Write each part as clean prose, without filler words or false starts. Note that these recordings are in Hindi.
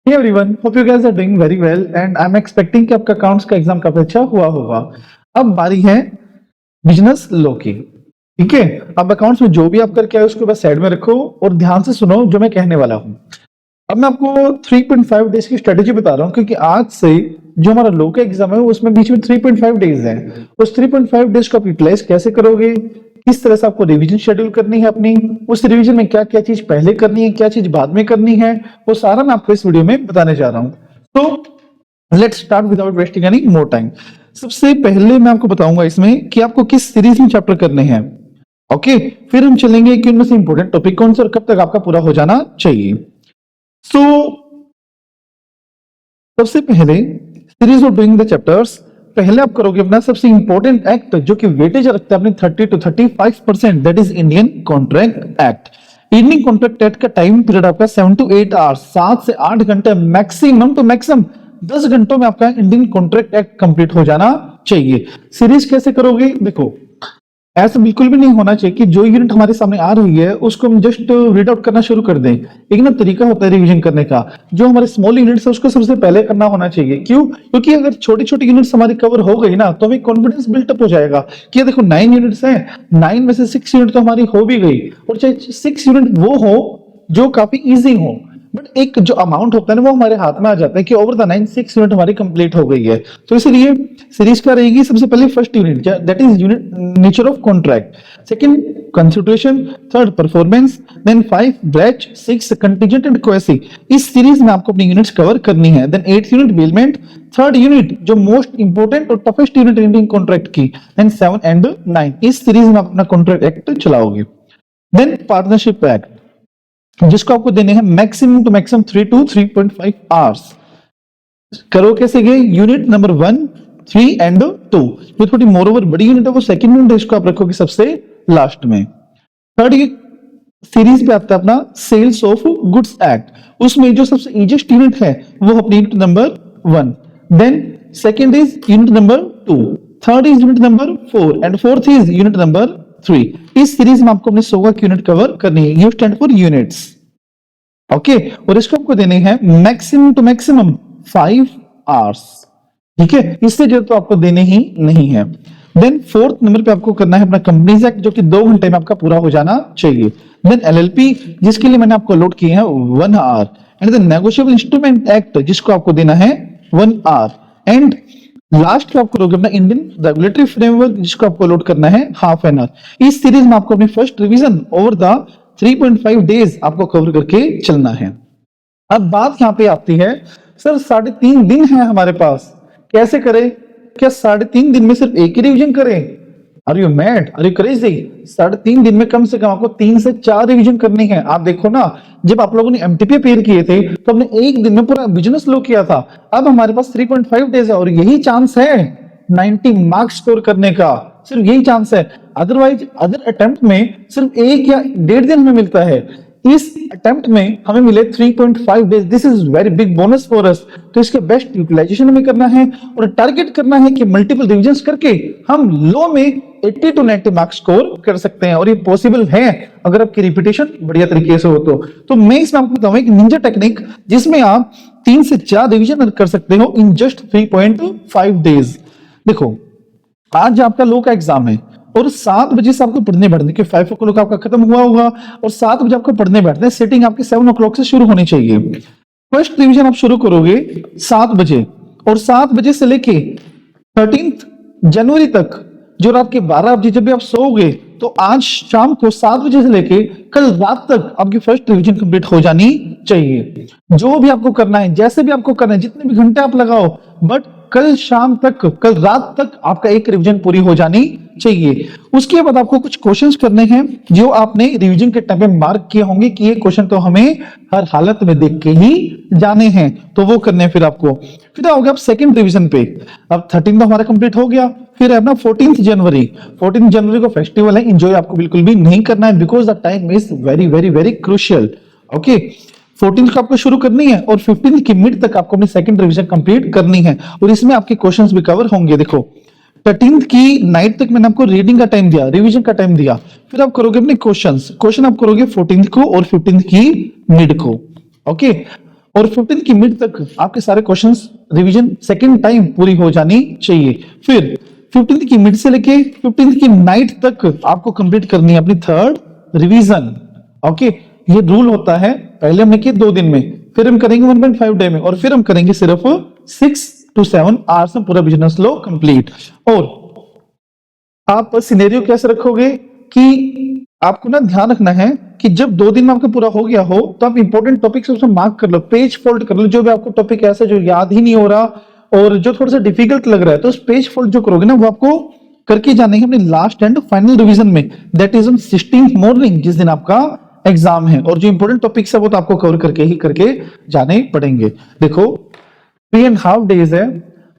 Hey everyone, hope you guys are doing very well and I'm expecting कि आपका अकाउंट्स का एग्जाम काफी अच्छा हुआ होगा। अब बारी है बिजनेस लॉ की। ठीक है, अब अकाउंट्स में जो भी आप करके आए उसको बस साइड में रखो और ध्यान से सुनो जो मैं कहने वाला हूँ। अब मैं आपको 3.5 डेज की स्ट्रेटेजी बता रहा हूँ क्योंकि आज से जो हमारा लॉ का एग्जाम है उसमें बीच में 3.5 डेज है। उस 3.5 डेज को आप यूटिलाइज कैसे करोगे, किस तरह से आपको रिवीजन शेड्यूल करनी है अपनी, उस रिवीजन में क्या क्या चीज पहले करनी है, क्या चीज बाद में करनी है, वो सारा मैं आपको इस वीडियो में बताने जा रहा हूँ। तो let's start without wasting any more time. सबसे पहले मैं आपको बताऊंगा इसमें कि आपको किस सीरीज में चैप्टर करने हैं। ओके, फिर हम चलेंगे कि उनमें से इंपॉर्टेंट टॉपिक कौन सा और कब तक आपका पूरा हो जाना चाहिए। सो सबसे पहले series of doing the chapters, पहले आप करोगे अपना सबसे इंपॉर्टेंट एक्ट जो कि वेटेज रखता है अपने 30 to 35%, that is Indian contract act. Indian contract act का टाइम पीरियड आपका 7 to 8 आवर्स, 7 से 8 घंटे मैक्सिमम टू मैक्सिमम 10 घंटों में आपका इंडियन कॉन्ट्रैक्ट एक्ट कंप्लीट हो जाना चाहिए। सीरीज कैसे करोगे, देखो ऐसा बिल्कुल भी नहीं होना चाहिए कि जो यूनिट हमारे सामने आ रही है उसको हम जस्ट रीड आउट करना शुरू कर दें। एक ना तरीका होता है रिवीजन करने का, जो हमारे स्मॉल यूनिट्स है उसको सबसे पहले करना होना चाहिए। क्यों? क्योंकि अगर छोटी छोटी यूनिट्स हमारी कवर हो गई ना तो हमें कॉन्फिडेंस बिल्टअप हो जाएगा कि देखो 9 यूनिट्स हैं, 9 में से 6 यूनिट तो हमारी हो भी गई, और चाहे 6 यूनिट वो हो जो काफी इजी हो, बट एक जो अमाउंट होता है ना वो हमारे हाथ में आ जाता है कि ओवर द 9 6 यूनिट हमारी कंप्लीट हो गई है। तो इसलिए सीरीज क्या रहेगी, सबसे पहले first unit that is unit nature of contract, second constitution, third performance, then 5 breach, 6 contingent and quasi. इस सीरीज में आपको अपनी यूनिट्स कवर करनी है। Then 8th unit bailment, third unit जो मोस्ट इंपोर्टेंट और टफेस्ट यूनिट इंडियन कॉन्ट्रैक्ट की, देन 7 एंड 9। इस सीरीज में आप अपना कॉन्ट्रैक्ट एक्ट चलाओगे। देन पार्टनरशिप एक्ट जिसको आपको देने हैं maximum two maximum 3 to 3.5 hours. करो कैसे गए, यूनिट नंबर 1, 3 एंड 2। जो थोड़ी मोर ओवर बड़ी यूनिट है वो सेकंड यूनिट है, इसको आप रखोगे सबसे लास्ट में। थर्ड सीरीज पे आता है अपना सेल्स ऑफ गुड्स एक्ट, उसमें जो सबसे इजीएस्ट यूनिट है वो अपनी unit number 1। Then second is unit number 2, third is unit number 4 and fourth is unit number 3। इस सीरीज में आपको अपने 100 की यूनिट कवर करनी है। You stand for units. Okay, और इसको आपको देने हैं मैक्सिमम टू मैक्सिमम 5 आवर्स। ठीक है, इससे जो तो आपको देने ही नहीं है। देन फोर्थ नंबर पे आपको करना है अपना कंपनीज एक्ट जो कि 2 घंटे में आपका पूरा हो जाना चाहिए। देन एलएलपी जिसके लिए मैंने आपको अलॉट किए हैं 1 hour, and then negotiable instrument act जिसको आपको देना है 1 आवर, एंड लास्ट में आप करोगे अपना इंडियन रेगुलेटरी फ्रेमवर्क जिसको आपको अलॉट करना है हाफ एन आवर। इस सीरीज में आपको अपनी first revision over the 3.5 days आपको कवर करके चलना है। अब बात यहां पे आती है, सर 3.5 दिन है हमारे पास, कैसे करें? क्या 3.5 दिन में सिर्फ एक ही रिवीजन करें? Are you mad, are you crazy? 3.5 दिन में कम से कम आपको 3 से 4 रिवीजन करनी है। आप देखो ना, जब आप लोगों ने एमटीपी अपीयर किए थे तो हमने एक दिन में पूरा बिजनेस लॉ किया था। अब हमारे पास 3.5 डेज है और यही चांस है 90 मार्क्स स्कोर करने का, सिर्फ यही चांस है। अदरवाइज अदर अटेम्प्ट में सिर्फ 1 या 1.5 दिन में मिलता है, इस अटेम्प्ट में हमें मिले 3.5 days. This is very big bonus for us. तो इसके बेस्ट यूटिलाइजेशन हमें करना है और टारगेट करना है कि मल्टीपल रिवीजन्स करके हम लॉ में 80 to 90 मार्क्स स्कोर कर सकते हैं, और ये पॉसिबल है अगर आपकी रिपीटेशन बढ़िया तरीके से हो तो मैं इसमें आपको बताऊंगा एक निंजा टेक्निक जिसमें आप 3 से 4 रिवीजन कर सकते हो इन जस्ट 3.5 डेज। देखो आज आपका लॉ का एग्जाम है और 7 बजे से आपको पढ़ने बैठने के 5 o'clock आपका खत्म हुआ होगा और 7 बजे आपको पढ़ने बैठना है। सेटिंग आपकी 7 o'clock से शुरू होनी चाहिए। फर्स्ट रिवीजन आप शुरू करोगे 7 बजे, और 7 बजे से लेके 13 जनवरी तक जो रात के 12 बजे जब भी आप सोओगे तो आज शाम को 7 बजे से लेके कल रात तक आपकी फर्स्ट रिवीजन कंप्लीट हो जानी चाहिए। जो भी आपको करना है, जैसे भी आपको करना है, जितने भी घंटे आप लगाओ, बट कल शाम तक, कल रात तक आपका एक रिवीजन पूरी हो जानी चाहिए। उसके बाद आपको कुछ क्वेश्चंस करने हैं जो आपने रिवीजन के टाइम पे मार्क किए होंगे कि ये क्वेश्चन तो हमें हर हालत में देख के ही जाने हैं, तो वो करने हैं। फिर आपको फिर आओगे आप सेकंड रिवीजन पे। अब 13 तो हमारा कंप्लीट हो गया, फिर है अपना 14 जनवरी। 14 जनवरी को फेस्टिवल है, एंजॉय आपको बिल्कुल भी नहीं करना है because the time is very very very crucial. Okay, 14 को आपको शुरू करनी है और 15 की मिड तक आपको अपनी सेकंड रिवीजन कंप्लीट करनी है, और इसमें आपके क्वेश्चंस भी कवर होंगे। देखो 13 की नाइट तक मैंने आपको रीडिंग का टाइम दिया, रिवीजन का टाइम दिया, फिर आप करोगे अपने क्वेश्चन आप करोगे 14 को और 15 की मिड को। ओके, और 15 की मिड तक आपके सारे क्वेश्चंस रिवीजन सेकंड टाइम पूरी हो जानी चाहिए। फिर 15 की मिड से लेके 15 की नाइट तक आपको कंप्लीट करनी है अपनी थर्ड रिवीजन। ओके, ये रूल होता है। पहले हमने किया 2 दिन में, फिर हम करेंगे 1.5 डे में, और फिर हम करेंगे सिर्फ 6 to 7 आवर्स में पूरा बिजनेस लो कंप्लीट। और आप सिनेरियो कैसे रखोगे कि आपको ना ध्यान रखना है कि जब 2 दिन में आपका पूरा हो गया हो तो आप इंपॉर्टेंट टॉपिक्स उसमें मार्क कर लो, पेज फोल्ड कर लो। जो भी आपको टॉपिक ऐसा जो याद ही नहीं हो रहा और जो थोड़ा सा डिफिकल्ट लग रहा है, तो उस पेज फोल्ड जो करोगे ना वो आपको करके जाने अपने लास्ट एंड फाइनल रिवीजन में, that is on 16th morning, जिस दिन आपका एग्जाम है। और जो इंपॉर्टेंट टॉपिक्स है वो तो आपको कवर करके जाने पड़ेंगे। देखो 3.5 days है,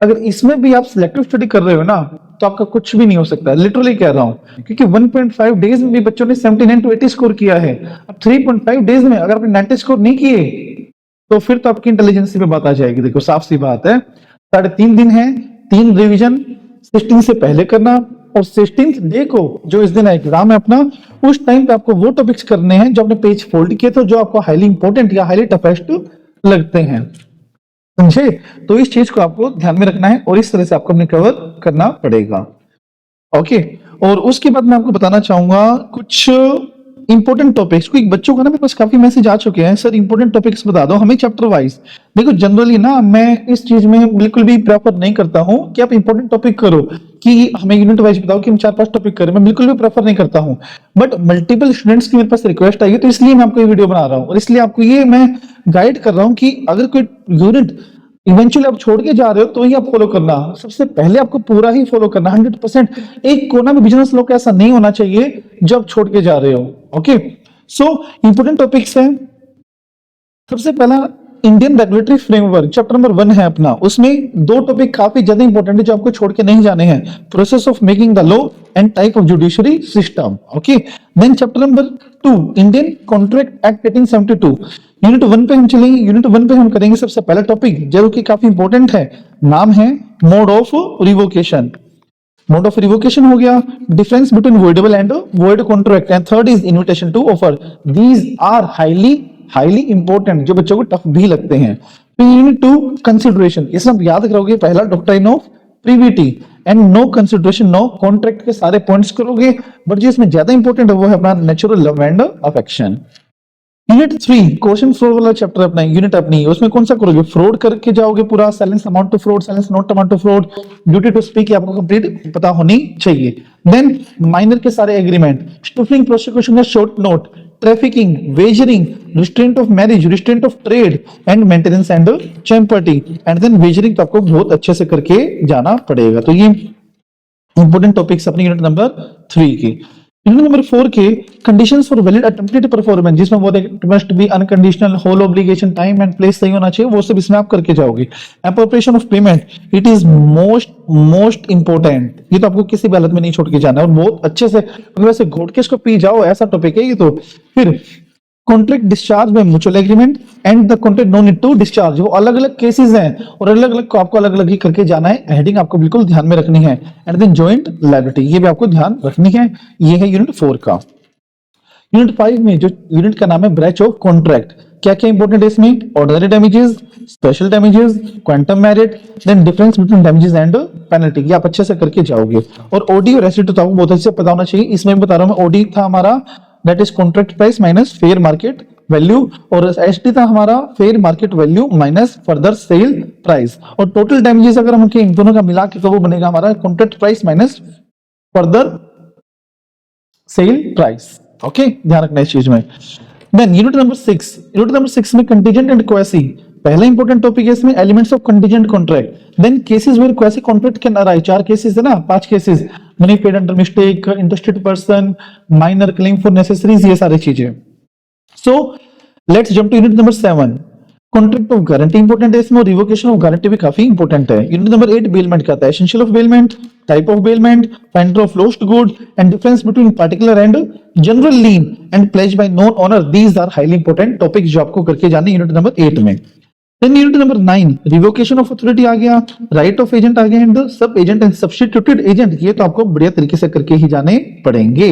अगर इसमें भी आप सिलेक्टिव स्टडी कर रहे हो ना तो आपका कुछ भी नहीं हो सकता, लिटरली कह रहा हूं। क्योंकि 1.5 डेज में भी बच्चों ने 79 to 80 स्कोर किया है। अब 3.5 डेज में अगर आपने 90 स्कोर नहीं किए तो फिर तो आपकी इंटेलिजेंसी पे बात आ जाएगी। देखो साफ सी बात है, 3.5 दिन है, 3 रिवीजन 16 से पहले करना, और 16th डे को जो इस दिन एग्जाम है अपना, उस टाइम पे आपको वो टॉपिक्स करने हैं जो आपने पेज फोल्ड किए थे, जो आपको हाईली इंपॉर्टेंट या हाईली टफेस्ट लगते हैं। समझे? तो इस चीज को आपको ध्यान में रखना है और इस तरह से आपको अपने कवर करना पड़ेगा। ओके, और उसके बाद मैं आपको बताना चाहूंगा कुछ इंपॉर्टेंट टॉपिक्स। कोई बच्चों का ना मेरे पास काफी मैसेज आ चुके हैं, सर इंपॉर्टेंट टॉपिक्स बता दो हमें चैप्टर वाइज। देखो जनरली ना मैं इस चीज में बिल्कुल भी प्रेफर नहीं करता हूं कि आप इंपॉर्टेंट टॉपिक करो कि हमें यूनिट वाइज बताओ कि हम 4-5 टॉपिक करें, मैं बिल्कुल भी प्रेफर नहीं करता हूं। बट मल्टीपल स्टूडेंट्स की मेरे पास रिक्वेस्ट आई है, तो इसलिए मैं आपको ये वीडियो बना रहा हूं और इसलिए आपको ये मैं गाइड कर रहा हूं कि अगर कोई यूनिट इवेंचुअली आप छोड़ के जा रहे हो तो ही आप फॉलो करना। सबसे पहले आपको पूरा ही फॉलो करना 100%। एक कोना में बिजनेस लॉ का ऐसा नहीं होना चाहिए जब छोड़ के जा रहे हो। ओके, सो इंपॉर्टेंट टॉपिक्स हैं। सबसे पहला Indian regulatory framework, chapter number 1 है अपना। उसमें 2 टॉपिक काफी ज्यादा इंपॉर्टेंट है जो आपको छोड़ के नहीं जाने हैं, process of making the law and type of judiciary system. Okay, then chapter number 2 Indian contract act 1872। Unit 1 पे हम चलेंगे। यूनिट 1 पे हम करेंगे सबसे पहला टॉपिक जो कि काफी इंपॉर्टेंट है, नाम है mode of revocation. Mode of revocation हो गया, difference between voidable and void contract, and third is invitation to offer. These are highly important जो बच्चों को टफ भी लगते हैं। यूनिट 2 कंसिडरेशन, इसमें आप याद करोगे पहला doctrine of privity and no consideration no contract के सारे पॉइंट्स करोगे, बट जो इसमें ज्यादा इंपॉर्टेंट है वो है अपना natural love and affection. Unit 3 question fraud वाला चैप्टर अपना यूनिट अपनी, उसमें कौन सा करोगे, फ्रॉड करके जाओगे पूरा, silence amount to fraud, silence not amount to fraud, duty to speak आपको कंप्लीट पता होनी चाहिए। देन माइनर के सारे एग्रीमेंट, स्टूफलिंग प्रोसिक्यूशन का short note, trafficking, wagering, restraint of marriage, restraint of trade and maintenance and champerty, and then wagering तो आपको बहुत अच्छे से करके जाना पड़ेगा। तो ये इंपॉर्टेंट टॉपिक्स अपने यूनिट नंबर 3 की। यूनिट नंबर 4 के conditions for valid attempted performance, जिसमें वो must be unconditional, whole obligation, time and place सही होना चाहिए, वो सब इसमें आप करके जाओगे। Appropriation of payment, it is most important, ये तो आपको किसी भी हालत में नहीं छोड़ के जाना है और बहुत अच्छे से वैसे घोट के इसको पी जाओ, ऐसा टॉपिक है ये तो। फिर कॉन्ट्रैक्ट डिस्चार्ज में mutual agreement and the contract no need to discharge, वो अलग अलग केसेस हैं और अलग अलग को आपको अलग अलग ही करके जाना है। हेडिंग आपको बिल्कुल ध्यान में रखनी है। एंड देन जॉइंट लायबिलिटी, ये भी आपको ध्यान रखनी है। ये है यूनिट 4 का। यूनिट 5 में जो यूनिट का नाम है ब्रेच ऑफ कॉन्ट्रैक्ट, क्या क्या इंपॉर्टेंट है इसमें, ordinary damages, special damages, quantum meruit, then difference between damages and penalty, ये आप अच्छे से करके जाओगे। और ओडी और एसिड तो आपको बहुत अच्छे से पता होना चाहिए। इसमें भी बता रहा हूं मैं, ओडी था हमारा that is contract price minus fair market value, और एसटी था हमारा fair market value minus further sale price, और टोटल डैमेजेस अगर हम इन दोनों का मिला के तो वो बनेगा हमारा contract price minus further sale price. Okay, ध्यान रखना इस चीज में। देन यूनिट नंबर 6 में कंटीजेंट एंड क्वेसी, पहला इंपॉर्टेंट टॉपिक है इसमें, elements of contingent contract. Then cases where quasi contract can arise, 4 cases है ना, 5 cases, money paid under mistake, interested person, minor claim for necessaries, ये सारी चीजें। So let's jump to unit number 7, contract of guarantee important है इसमें, रिवोकेशन ऑफ गारंटी भी काफी इंपॉर्टेंट है। यूनिट नंबर 8 बेलमेंट का आता है, essential of bailment, type of bailment, finder of lost good and difference between particular and general lien and pledge by non owner, these are highly important topics जो आपको करके जाने यूनिट नंबर 8 में। Then unit number 9 revocation of authority आ गया, राइट ऑफ एजेंट आ गया एंड सब एजेंट एंड सब्स्टिट्यूटेड एजेंट, ये तो आपको बढ़िया तरीके से करके ही जाने पड़ेंगे।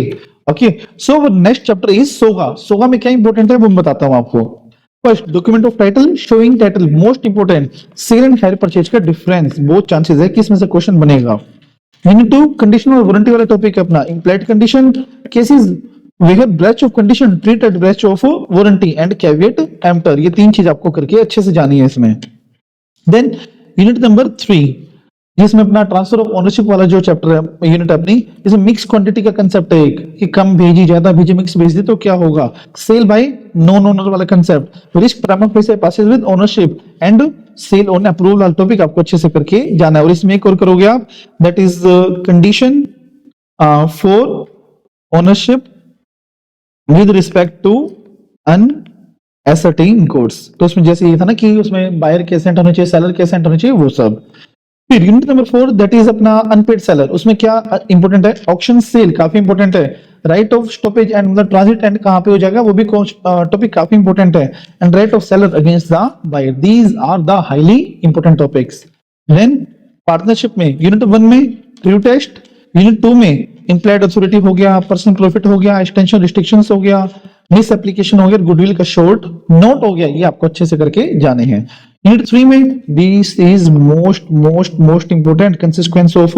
Okay, so next chapter is SOGA. SOGA में क्या इंपॉर्टेंट है वो मैं बताता हूं आपको। First document of title showing title, most important sale and hire purchase का डिफरेंस, बहुत चांसेस है कि इसमें से क्वेश्चन बनेगा। यूनिट 2 कंडीशन और वारंटी वाला टॉपिक है अपना, implied condition, cases where breach of condition treated breach of warranty and caveat emptor, ये तीन चीज आपको करके अच्छे से जानी है इसमें। देन यूनिट नंबर 3 जिसमें अपना ट्रांसफर ऑफ ओनरशिप वाला जो चैप्टर है यूनिट अपनी, इसमें मिक्स क्वांटिटी का कंसेप्ट है एक, कि कम भेजी ज्यादा भेजी मिक्स भेज दी तो क्या होगा, सेल बाय नॉन ओनर वाला concept, risk prima facie passes with ownership and sale on approval वाला टॉपिक आपको अच्छे से करके जाना है। और इसमें एक और करोगे आप, that is condition for ownership with respect to uncertain goods, तो उसमें जैसे ये था ना कि उसमें बायर के एसेंट होने चाहिए, सेलर के एसेंट होने चाहिए, वो सब। फिर यूनिट नंबर 4 दैट इज अपना अनपेड सेलर, उसमें क्या इंपॉर्टेंट है, ऑक्शन सेल काफी इंपॉर्टेंट है, राइट ऑफ स्टॉपेज एंड मतलब ट्रांजिट एंड कहां पे हो जाएगा वो भी टॉपिक काफी इंपॉर्टेंट है, and right of seller against the buyer, these are the highly important topics. Then partnership में यूनिट 1 में ट्रू टेस्ट, यूनिट 2 में इंप्लाइड अथॉरिटी हो गया, पर्सनल प्रॉफिट हो गया, एक्सटेंशन रिस्ट्रिक्शंस हो गया, मिस एप्लीकेशन हो गया, गुडविल का शॉर्ट नोट हो गया, ये आपको अच्छे से करके जाने हैं। यूनिट 3 में this is most important consequence of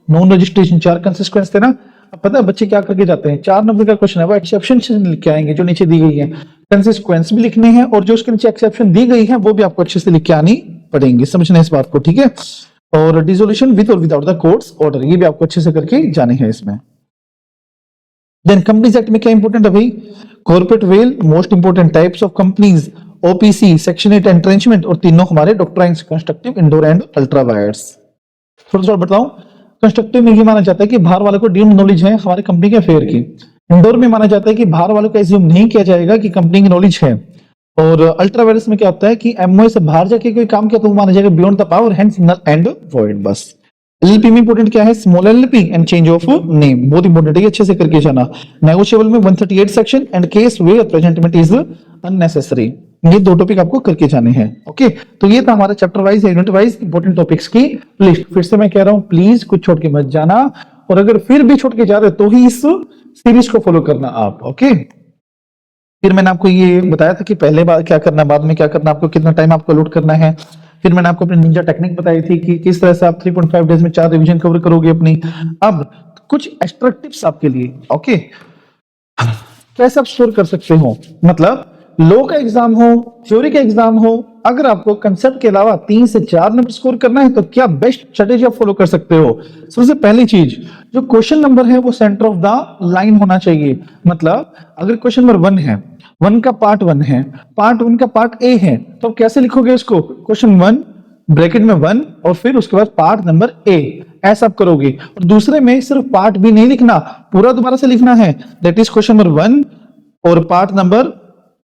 non registration, 4 consequence थे ना। अब पता है बच्चे क्या करके जाते हैं, 4 नंबर का क्वेश्चन है वो एक्सेप्शन से लिख के आएंगे जो नीचे दी गई है, कंसिक्वेंस भी लिखने हैं और जो उसके नीचे एक्सेप्शन दी गई है वो भी आपको अच्छे से लिख के आनी पड़ेंगी, समझना इस बात को, ठीक है। और डिसोल्यूशन विद और विदाउट द कोर्ट्स ऑर्डर, ये भी आपको अच्छे से करके जाने हैं इसमें। देन कंपनीज एक्ट में क्या इंपॉर्टेंट है भाई, corporate veil, most important types of companies, OPC, section 8 entrenchment, और तीनों हमारे doctrines constructive, indoor and ultra vires. थोड़ा बताऊं, कंस्ट्रक्टिव में ये माना जाता है कि बाहर वाले को डीम्ड नॉलेज है हमारे कंपनी के अफेयर की, इंडोर में माना जाता है कि बाहर वालों को एज्यूम नहीं किया जाएगा कि कंपनी की नॉलेज है, और अल्ट्रा वायरस में क्या होता है कि एमओए से बाहर जाके कोई काम किया तो वो माना जाएगा beyond the power, hence null and void. बस एलएलपी में इंपोर्टेंट क्या है, small LLP and change of name, बहुत इंपोर्टेंट है, अच्छे से करके जाना। नेगोशिएबल में 138 section and case where presentment is unnecessary, ये 2 टॉपिक आपको करके जाने हैं। ओके, तो ये था हमारा chapter wise unit wise important topics की लिस्ट। फिर से मैं कह रहा हूं प्लीज कुछ छोड़ के मत जाना, और अगर फिर भी छोड़ के जा रहे हो तो ही इस सीरीज को फॉलो करना आप। ओके, फिर मैंने आपको ये बताया था कि पहले बार क्या करना, बाद में क्या करना, आपको कितना टाइम आपको अलॉट करना है। फिर मैंने आपको अपनी निंजा टेक्निक बताई थी कि किस तरह से आप 3.5 डेज में 4 रिवीजन कवर करोगे अपनी। अब कुछ एक्स्ट्रा टिप्स आपके लिए, ओके, कैसे आप स्कोर कर सकते हो, मतलब लॉ का एग्जाम हो, थ्योरी का एग्जाम हो, अगर आपको कंसेप्ट के अलावा 3 से 4 नंबर स्कोर करना है तो क्या बेस्ट स्ट्रेटेजी आप फॉलो कर सकते हो। सबसे पहली चीज, जो क्वेश्चन नंबर है वो सेंटर ऑफ द लाइन होना चाहिए, मतलब अगर क्वेश्चन नंबर 1 है, 1 का पार्ट 1 है, पार्ट 1 का पार्ट ए है, तो आप कैसे लिखोगे इसको, क्वेश्चन 1 ब्रैकेट में 1 और फिर उसके बाद पार्ट नंबर ए, ऐसा आप करोगे। और दूसरे में सिर्फ पार्ट बी नहीं लिखना, पूरा दोबारा से लिखना है, दैट इज क्वेश्चन नंबर 1 और पार्ट नंबर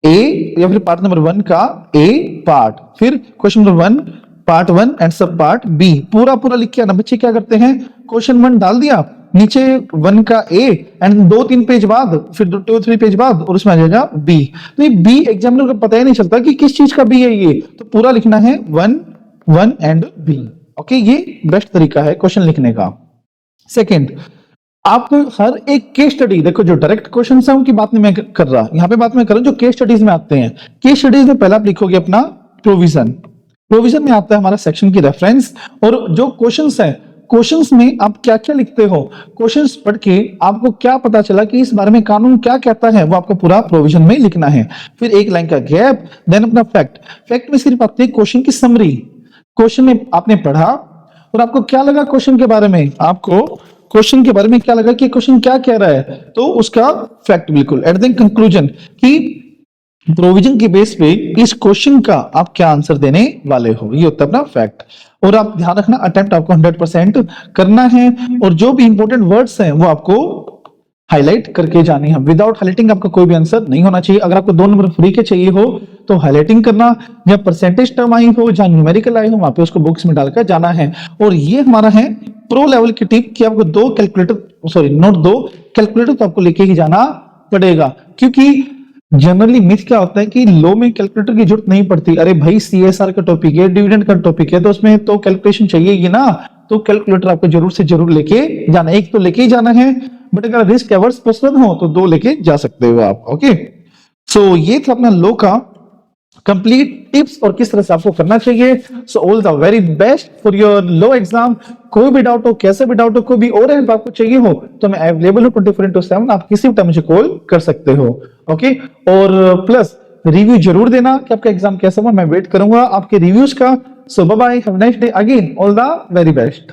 ए, या फिर पार्ट नंबर 1 का ए पार्ट, फिर क्वेश्चन नंबर 1 पार्ट 1 एंड सब पार्ट बी, पूरा पूरा लिख के आना। बच्चे क्या करते हैं, क्वेश्चन 1 डाल दिया, नीचे 1 का ए एंड 2-3 पेज बाद, फिर 2-3 पेज बाद, और उसमें आ जाएगा बी। तो ये बी एग्जामिनर को पता ही नहीं चलता कि किस चीज का बी है ये, तो पूरा लिखना है 1 एंड बी। ओके, ये बेस्ट तरीका है क्वेश्चन लिखने का। सेकेंड, आपको हर एक केस स्टडी, देखो जो डायरेक्ट क्वेश्चन है उनकी बात नहीं मैं कर रहा, यहाँ पे बात मैं कर रहा हूं जो केस स्टडीज में आते हैं। केस स्टडीज में पहला आप लिखोगे अपना प्रोविजन, प्रोविजन में आता है हमारा सेक्शन की रेफरेंस, और जो क्वेश्चंस है, क्वेश्चंस में आप क्या क्या लिखते हो, क्वेश्चंस पढ़ के आपको क्या पता चला कि इस बारे में कानून क्या कहता है, वो आपको पूरा प्रोविजन में लिखना है। फिर एक लाइन का गैप, देन अपना फैक्ट, फैक्ट में सिर्फ आती है क्वेश्चन की समरी, क्वेश्चन में आपने पढ़ा और आपको क्या लगा क्वेश्चन के बारे में, आपको क्वेश्चन के बारे में क्या लगा कि क्वेश्चन क्या कह रहा है, तो उसका फैक्ट बिल्कुल। एट द कंक्लूजन कि प्रोविजन के बेस पे इस क्वेश्चन का आप क्या आंसर देने वाले हो, ये होता है अपना फैक्ट। और आप ध्यान रखना अटेम्प्ट आपको 100% करना है, और जो भी इंपॉर्टेंट वर्ड्स हैं वो आपको हाईलाइट करके जानी है। विदाउट हाईलाइटिंग आपका कोई भी आंसर नहीं होना चाहिए। अगर आपको 2 नंबर फ्री के चाहिए हो तो हाईलाइटिंग करना, जब परसेंटेज टर्म आई हो, जहां न्यूमेरिकल आई हो, वहां पे उसको बुक्स में डालकर जाना है। और ये हमारा है प्रो लेवल की टिप कि आपको 2 कैलकुलेटर, सॉरी नोट 2 कैलकुलेटर तो आपको लेके ही जाना पड़ेगा, क्योंकि जनरली मिथ क्या होता है कि लो में कैलकुलेटर की जरूरत नहीं पड़ती। अरे भाई सीएसआर का टॉपिक है, डिविडेंड का टॉपिक है, तो उसमें तो कैलकुलेशन चाहिए ही ना, तो कैलकुलेटर आपको जरूर से जरूर लेके जाना, एक तो लेके ही जाना है, बट अगर रिस्क एवर्स पसंद हो तो 2 लेके जा सकते हो आप। ओके, सो ये था अपना लो का कंप्लीट टिप्स और किस तरह से आपको करना चाहिए। So all the very best for your low exam. कोई भी डाउट हो, कैसे भी डाउट हो, कोई भी और हेल्प आपको चाहिए हो तो मैं अवेलेबल हूँ 24/7। आप किसी भी टाइम मुझे कॉल कर सकते हो। ओके, और प्लस रिव्यू जरूर देना कि आपका एग्जाम कैसा हुआ। मैं वेट करूंगा आपके रिव्यूज का। So bye bye, have a nice day, again all the very best.